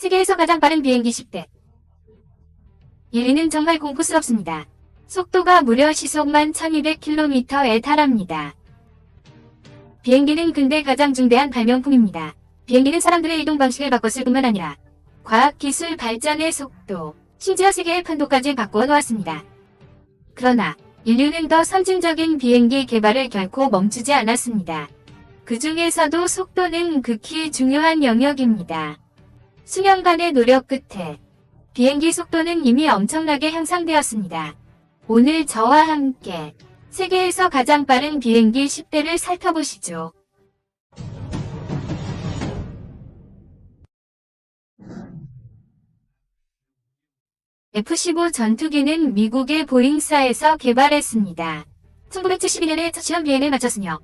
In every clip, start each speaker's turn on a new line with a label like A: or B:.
A: 세계에서 가장 빠른 비행기 10대. 1위는 정말 공포스럽습니다. 속도가 무려 시속만 1200km에 달합니다. 비행기는 근대 가장 중대한 발명품입니다. 비행기는 사람들의 이동 방식을 바꿨을 뿐만 아니라 과학기술 발전의 속도, 심지어 세계의 판도까지 바꾸어 놓았습니다. 그러나 인류는 더 선진적인 비행기 개발을 결코 멈추지 않았습니다. 그 중에서도 속도는 극히 중요한 영역입니다. 수년간의 노력 끝에 비행기 속도는 이미 엄청나게 향상되었습니다. 오늘 저와 함께 세계에서 가장 빠른 비행기 10대를 살펴보시죠. F-15 전투기는 미국의 보잉사에서 개발했습니다. 1972년에 첫 시험 비행을 마쳤으며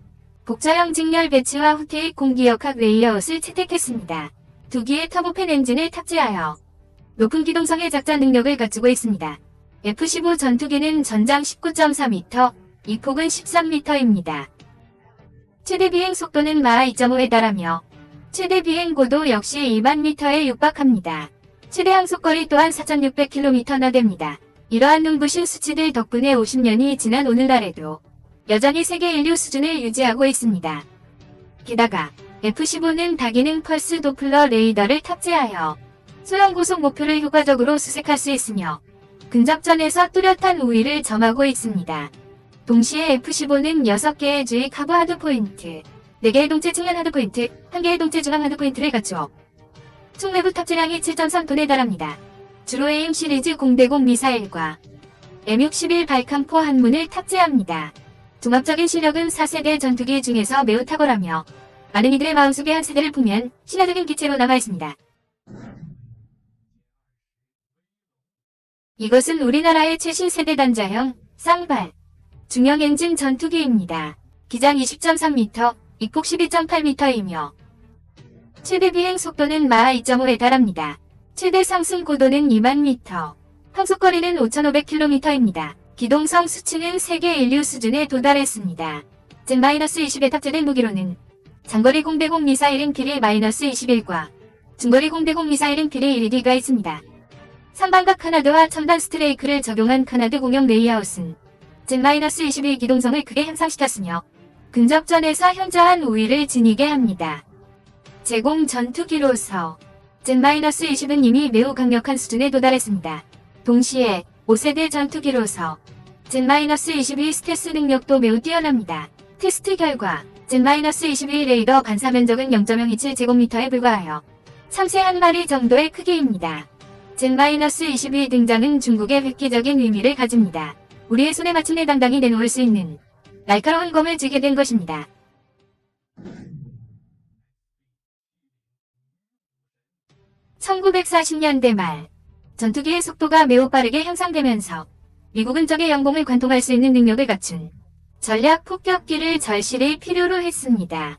A: 복자형 직렬 배치와 후퇴익 공기역학 레이아웃을 채택했습니다. 두 기의 터보팬 엔진을 탑재하여 높은 기동성의 작전 능력을 갖추고 있습니다. F-15 전투기는 전장 19.4m, 이폭은 13m입니다. 최대 비행 속도는 마하 2.5에 달하며 최대 비행 고도 역시 2만 m에 육박합니다. 최대 항속거리 또한 4,600km나 됩니다. 이러한 눈부신 수치들 덕분에 50년이 지난 오늘날에도 여전히 세계 인류 수준을 유지하고 있습니다. 게다가 F-15는 다기능 펄스 도플러 레이더를 탑재하여 소형 고속 목표를 효과적으로 수색할 수 있으며 근접전에서 뚜렷한 우위를 점하고 있습니다. 동시에 F-15는 6개의 주익 하부 하드포인트, 4개의 동체 측면 하드포인트, 1개의 동체 중앙 하드포인트를 갖추어 총 내부 탑재량이 7.3톤에 달합니다. 주로 AIM 시리즈 공대공 미사일과 M61 발칸포 한문을 탑재합니다. 종합적인 실력은 4세대 전투기 중에서 매우 탁월하며 많은 이들의 마음속에 한 세대를 품은 신화적인 기체로 남아있습니다. 이것은 우리나라의 최신 세대 단자형 쌍발 중형 엔진 전투기입니다. 기장 20.3m, 입폭 12.8m이며 최대 비행 속도는 마하 2.5에 달합니다. 최대 상승 고도는 2만 m, 항속거리는 5,500km입니다. 기동성 수치는 세계 인류 수준에 도달했습니다. Z-20에 탑재된 무기로는 장거리 공대공 미사일인 피리-21과 중거리 공대공 미사일인 피리-1D가 있습니다. 3반각 카나드와 첨단 스트레이크를 적용한 카나드 공형 레이아웃은 Z-22 기동성을 크게 향상시켰으며 근접전에서 현저한 우위를 지니게 합니다. 제공 전투기로서 Z-20은 이미 매우 강력한 수준에 도달했습니다. 동시에 5세대 전투기로서 Z-22 스텔스 능력도 매우 뛰어납니다. 테스트 결과 Z-22 레이더 반사 면적은 0.027제곱미터에 불과하여 참새 한 마리 정도의 크기입니다. Z-22 등장은 중국의 획기적인 의미를 가집니다. 우리의 손에 마침내 당당히 내놓을 수 있는 날카로운 검을 쥐게 된 것입니다. (1940년대) 말 전투기의 속도가 매우 빠르게 향상되면서 미국은 적의 영공을 관통할 수 있는 능력을 갖춘 전략 폭격기를 절실히 필요로 했습니다.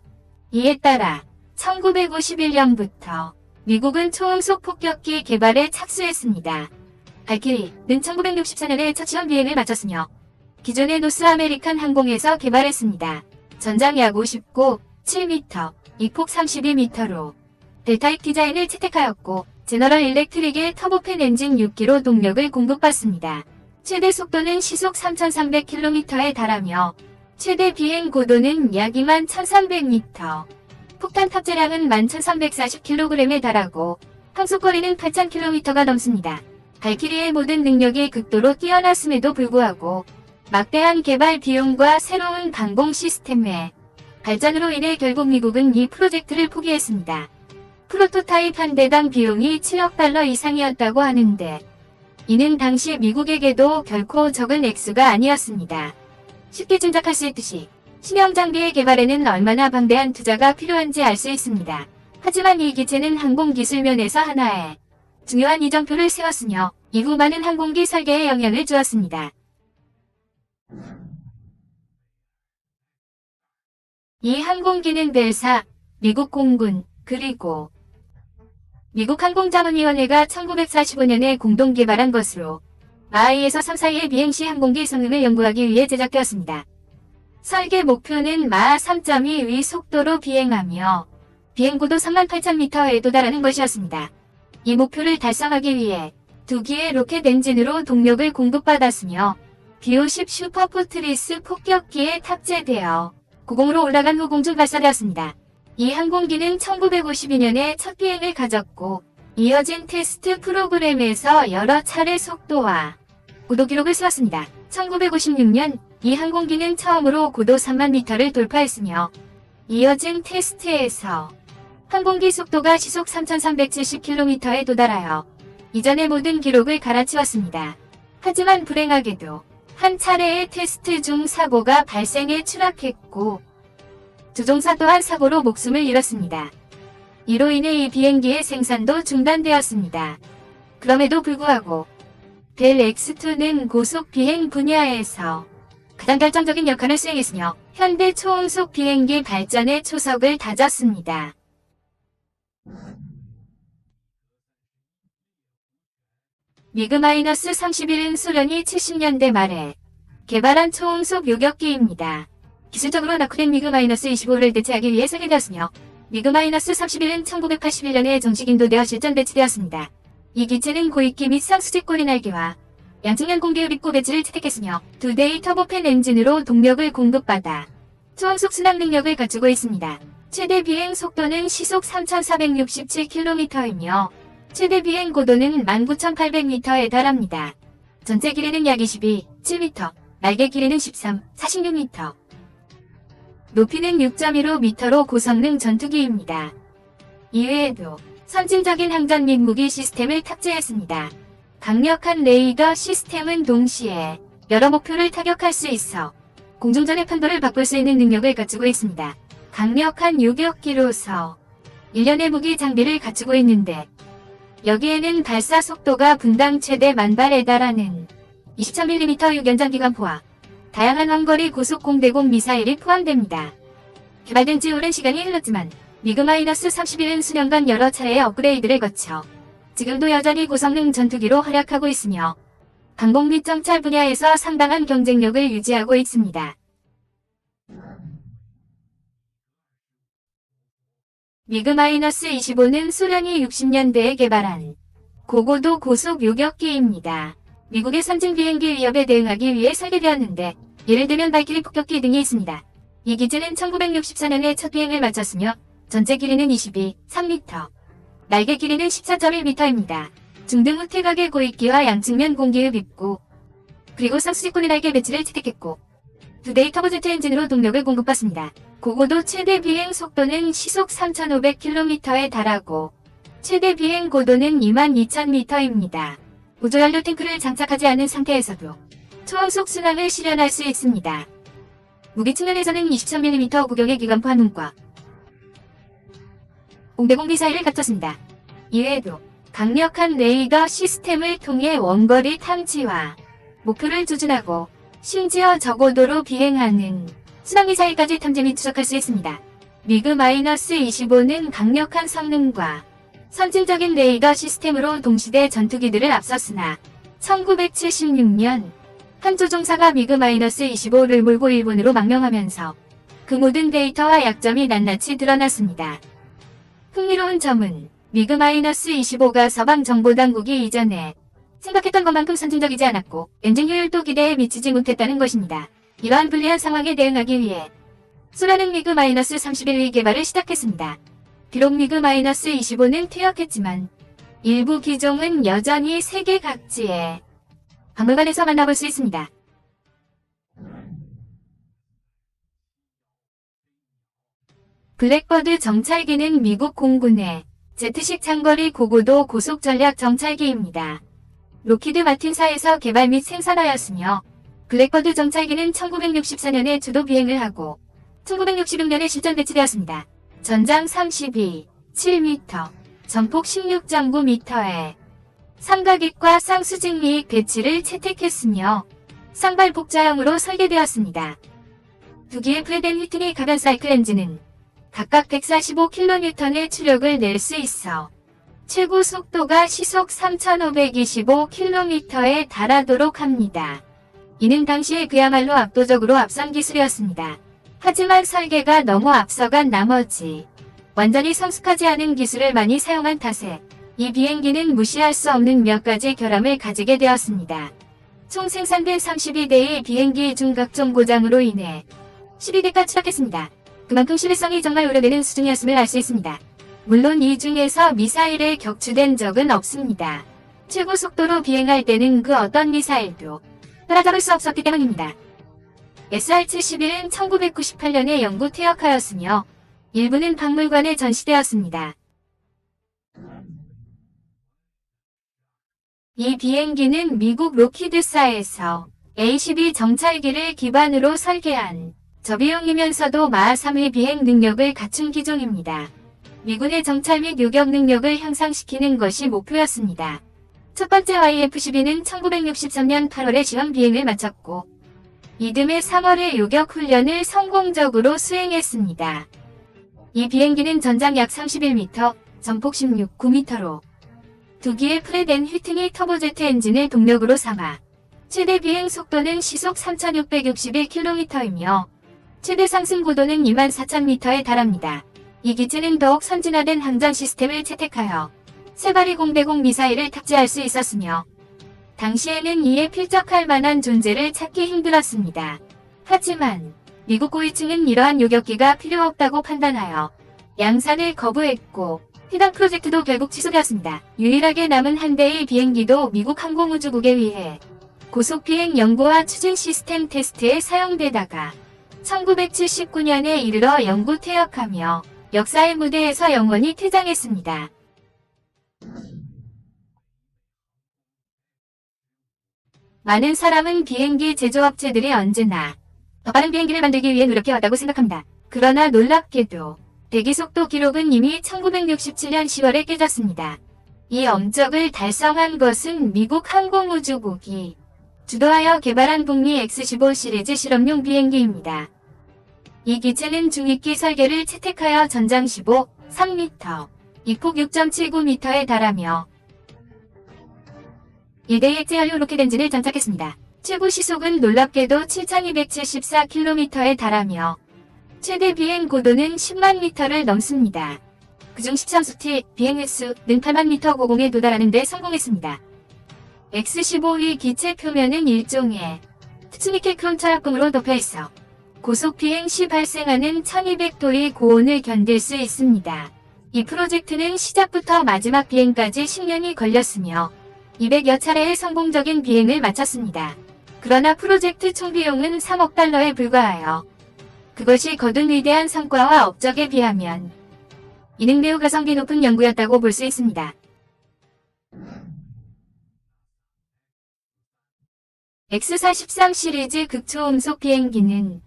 A: 이에 따라 1951년부터 미국은 초음속 폭격기 개발에 착수했습니다. 발키리는 1964년에 첫 시험 비행을 마쳤으며 기존의 노스 아메리칸 항공에서 개발했습니다. 전장 약 59, 7m, 이폭 32m로 델타익 디자인을 채택하였고 제너럴 일렉트릭의 터보팬 엔진 6기로 동력을 공급받습니다. 최대 속도는 시속 3,300km에 달하며 최대 비행 고도는 약 21,300m, 폭탄 탑재량은 11,340kg에 달하고 항속거리는 8,000km가 넘습니다. 발키리의 모든 능력이 극도로 뛰어났음에도 불구하고 막대한 개발 비용과 새로운 방공 시스템의 발전으로 인해 결국 미국은 이 프로젝트를 포기했습니다. 프로토타입 한 대당 비용이 7억 달러 이상이었다고 하는데 이는 당시 미국에게도 결코 적은 액수가 아니었습니다. 쉽게 짐작할 수 있듯이 신형 장비의 개발에는 얼마나 방대한 투자가 필요한지 알 수 있습니다. 하지만 이 기체는 항공기술 면에서 하나의 중요한 이정표를 세웠으며 이후 많은 항공기 설계에 영향을 주었습니다. 이 항공기는 벨사, 미국 공군, 그리고 미국 항공자문위원회가 1945년에 공동 개발한 것으로 마하2에서 3 사이의 비행시 항공기 성능을 연구하기 위해 제작되었습니다. 설계 목표는 마하 3.2의 속도로 비행하며 비행고도 38,000m에 도달하는 것이었습니다. 이 목표를 달성하기 위해 2기의 로켓 엔진으로 동력을 공급받았으며 B-50 슈퍼포트리스 폭격기에 탑재되어 고공으로 올라간 후 공중 발사되었습니다. 이 항공기는 1952년에 첫 비행을 가졌고 이어진 테스트 프로그램에서 여러 차례 속도와 고도 기록을 세웠습니다. 1956년 이 항공기는 처음으로 고도 3만 미터를 돌파했으며 이어진 테스트에서 항공기 속도가 시속 3,370km에 도달하여 이전의 모든 기록을 갈아치웠습니다. 하지만 불행하게도 한 차례의 테스트 중 사고가 발생해 추락했고 조종사 또한 사고로 목숨을 잃었습니다. 이로 인해 이 비행기의 생산도 중단되었습니다. 그럼에도 불구하고 벨 X2는 고속 비행 분야에서 가장 결정적인 역할을 수행했으며 현대 초음속 비행기 발전의 초석을 다졌습니다. 미그-31은 소련이 70년대 말에 개발한 초음속 요격기입니다. 기술적으로 낙후된 미그-25를 대체하기 위해 설계되었으며 미그-31은 1981년에 정식 인도되어 실전 배치되었습니다. 이 기체는 고익기 및 쌍수직 꼬리 날개와 양측면 공기흡 입구 배치를 채택했으며 2대의 터보팬 엔진으로 동력을 공급받아 초음속 순항 능력을 갖추고 있습니다. 최대 비행 속도는 시속 3,467km이며 최대 비행 고도는 19,800m에 달합니다. 전체 길이는 약 22.7m, 날개 길이는 13.46m, 높이는 6.15m로 고성능 전투기입니다. 이외에도 선진적인 항전 및 무기 시스템을 탑재했습니다. 강력한 레이더 시스템은 동시에 여러 목표를 타격할 수 있어 공중전의 판도를 바꿀 수 있는 능력을 갖추고 있습니다. 강력한 요격기로서 일련의 무기 장비를 갖추고 있는데 여기에는 발사 속도가 분당 최대 10,000발에 달하는 23mm 유견장 기관포와 다양한 원거리 고속 공대공 미사일이 포함됩니다. 개발된 지 오랜 시간이 흘렀지만 미그-31은 수년간 여러 차례의 업그레이드를 거쳐 지금도 여전히 고성능 전투기로 활약하고 있으며 항공 및 정찰 분야에서 상당한 경쟁력을 유지하고 있습니다. 미그-25는 소련이 60년대에 개발한 고고도 고속 요격기입니다. 미국의 선진 비행기 위협에 대응하기 위해 설계되었는데 예를 들면 발키리 폭격기 등이 있습니다. 이 기체는 1964년에 첫 비행을 마쳤으며 전체 길이는 22.3m, 날개 길이는 14.1m입니다. 중등 후퇴각의 고익기와 양측면 공기흡 입구, 그리고 쌍수직꼬리 날개 배치를 채택했고 2대의 터보제트 엔진으로 동력을 공급받습니다. 고고도 최대 비행 속도는 시속 3,500km에 달하고 최대 비행 고도는 22,000m입니다. 보조연료 탱크를 장착하지 않은 상태에서도 초음속 순항을 실현할 수 있습니다. 무기 측면에서는 23mm 구경의 기관포 한 웅과 공대공 미사일을 갖췄습니다. 이외에도 강력한 레이더 시스템을 통해 원거리 탐지와 목표를 조준하고 심지어 저고도로 비행하는 순항미사일까지 탐지 및 추적할 수 있습니다. 미그-25는 강력한 성능과 선진적인 레이더 시스템으로 동시대 전투기들을 앞섰으나 1976년 한 조종사가 미그-25를 몰고 일본으로 망명하면서 그 모든 데이터와 약점이 낱낱이 드러났습니다. 흥미로운 점은 미그-25가 서방 정보당국이 이전에 생각했던 것만큼 선진적이지 않았고 엔진 효율도 기대에 미치지 못했다는 것입니다. 이러한 불리한 상황에 대응하기 위해 소련은 미그-31의 개발을 시작했습니다. 비록 미그-25는 퇴역했지만 일부 기종은 여전히 세계 각지의 박물관에서 만나볼 수 있습니다. 블랙버드 정찰기는 미국 공군의 제트식 장거리 고고도 고속 전략 정찰기입니다. 로키드 마틴사에서 개발 및 생산하였으며 블랙버드 정찰기는 1964년에 주도 비행을 하고 1966년에 실전 배치되었습니다. 전장 32.7m, 전폭 16.9m에 삼각익과 쌍수직 미익 배치를 채택했으며 쌍발 복자형으로 설계되었습니다. 2기의 프레덴 휘트니 가변 사이클 엔진은 각각 145kN의 추력을 낼 수 있어 최고 속도가 시속 3,525km에 달하도록 합니다. 이는 당시에 그야말로 압도적으로 앞선 기술이었습니다. 하지만 설계가 너무 앞서간 나머지 완전히 성숙하지 않은 기술을 많이 사용한 탓에 이 비행기는 무시할 수 없는 몇 가지 결함을 가지게 되었습니다. 총 생산된 32대의 비행기 중 각종 고장으로 인해 12대가 추락했습니다. 그만큼 신뢰성이 정말 우려되는 수준이었음을 알 수 있습니다. 물론 이 중에서 미사일에 격추된 적은 없습니다. 최고 속도로 비행할 때는 그 어떤 미사일도 따라잡을 수 없었기 때문입니다. SR-71은 1998년에 영구 퇴역하였으며 일부는 박물관에 전시되었습니다. 이 비행기는 미국 로키드사에서 A-12 정찰기를 기반으로 설계한 저비용이면서도 마하 3의 비행 능력을 갖춘 기종입니다. 미군의 정찰 및 요격 능력을 향상시키는 것이 목표였습니다. 첫 번째 YF-12는 1963년 8월에 시험 비행을 마쳤고 이듬해 3월에 요격 훈련을 성공적으로 수행했습니다. 이 비행기는 전장 약 31m, 전폭 16.9m로 두 기의 프렛 앤 휘트니 터보제트 엔진을 동력으로 삼아 최대 비행 속도는 시속 3661km이며 최대 상승 고도는 24,000m에 달합니다. 이 기체는 더욱 선진화된 항전 시스템을 채택하여 세 발의 공대공 미사일을 탑재할 수 있었으며 당시에는 이에 필적할 만한 존재를 찾기 힘들었습니다. 하지만 미국 고위층은 이러한 요격기가 필요 없다고 판단하여 양산을 거부했고 해당 프로젝트도 결국 취소되었습니다. 유일하게 남은 한 대의 비행기도 미국 항공우주국에 의해 고속비행 연구와 추진 시스템 테스트에 사용되다가 1979년에 이르러 영구 퇴역하며 역사의 무대에서 영원히 퇴장했습니다. 많은 사람은 비행기 제조업체들이 언제나 더 빠른 비행기를 만들기 위해 노력해왔다고 생각합니다. 그러나 놀랍게도 대기속도 기록은 이미 1967년 10월에 깨졌습니다. 이 엄적을 달성한 것은 미국 항공우주국이 주도하여 개발한 북미 X-15 시리즈 실험용 비행기입니다. 이 기체는 중위기 설계를 채택하여 전장 15, 3m, 이폭 6.79m에 달하며 1대의 액체연료 로켓 엔진을 장착했습니다. 최고 시속은 놀랍게도 7274km에 달하며 최대 비행 고도는 10만 m를 넘습니다. 그중 13수티 비행 횟수는 8만 m 고공에 도달하는 데 성공했습니다. X-15의 기체 표면은 일종의 특수니켈 크롬 철합금으로 덮여있어 고속 비행 시 발생하는 1200도의 고온을 견딜 수 있습니다. 이 프로젝트는 시작부터 마지막 비행까지 10년이 걸렸으며 200여 차례의 성공적인 비행을 마쳤습니다. 그러나 프로젝트 총 비용은 3억 달러에 불과하여 그것이 거둔 위대한 성과와 업적에 비하면 이는 매우 가성비 높은 연구였다고 볼 수 있습니다. X-43 시리즈 극초음속 비행기는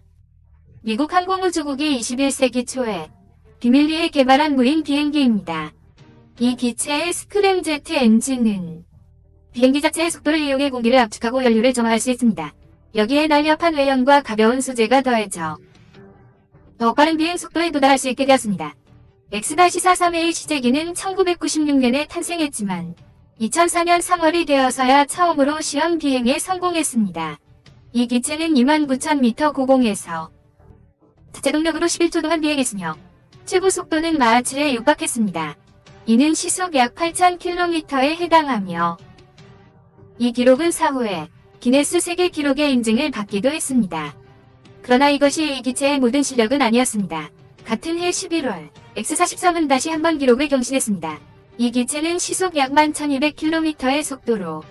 A: 미국 항공우주국이 21세기 초에 비밀리에 개발한 무인 비행기입니다. 이 기체의 스크램제트 엔진은 비행기 자체의 속도를 이용해 공기를 압축하고 연료를 점화할 수 있습니다. 여기에 날렵한 외형과 가벼운 소재가 더해져 더 빠른 비행 속도에 도달할 수 있게 되었습니다. X-43의 시제기는 1996년에 탄생했지만 2004년 3월이 되어서야 처음으로 시험 비행에 성공했습니다. 이 기체는 29,000m 고공에서 자체 동력으로 11초 동안 비행했으며 최고 속도는 마하 7에 육박했습니다. 이는 시속 약 8,000km에 해당하며 이 기록은 사후에 기네스 세계 기록의 인증을 받기도 했습니다. 그러나 이것이 이 기체의 모든 실력은 아니었습니다. 같은 해 11월, X-43은 다시 한번 기록을 경신했습니다. 이 기체는 시속 약 11,200km의 속도로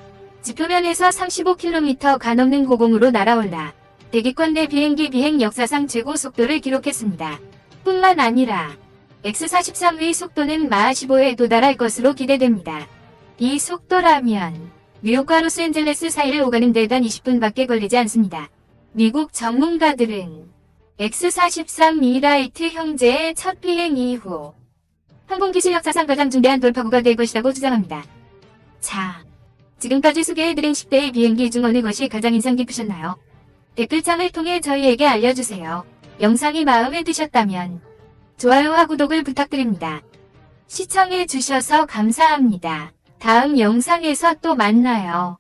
A: 지표면에서 35km가 넘는 고공으로 날아올라 대기권 내 비행기 비행 역사상 최고 속도를 기록했습니다. 뿐만 아니라 X-43의 속도는 마하 15에 도달할 것으로 기대됩니다. 이 속도라면 뉴욕과 로스앤젤레스 사이를 오가는 데 단 20분밖에 걸리지 않습니다. 미국 전문가들은 X-43 미라이트 형제의 첫 비행 이후 항공기술 역사상 가장 중대한 돌파구가 될 것이라고 주장합니다. 자, 지금까지 소개해드린 10대의 비행기 중 어느 것이 가장 인상 깊으셨나요? 댓글창을 통해 저희에게 알려주세요. 영상이 마음에 드셨다면 좋아요와 구독을 부탁드립니다. 시청해주셔서 감사합니다. 다음 영상에서 또 만나요.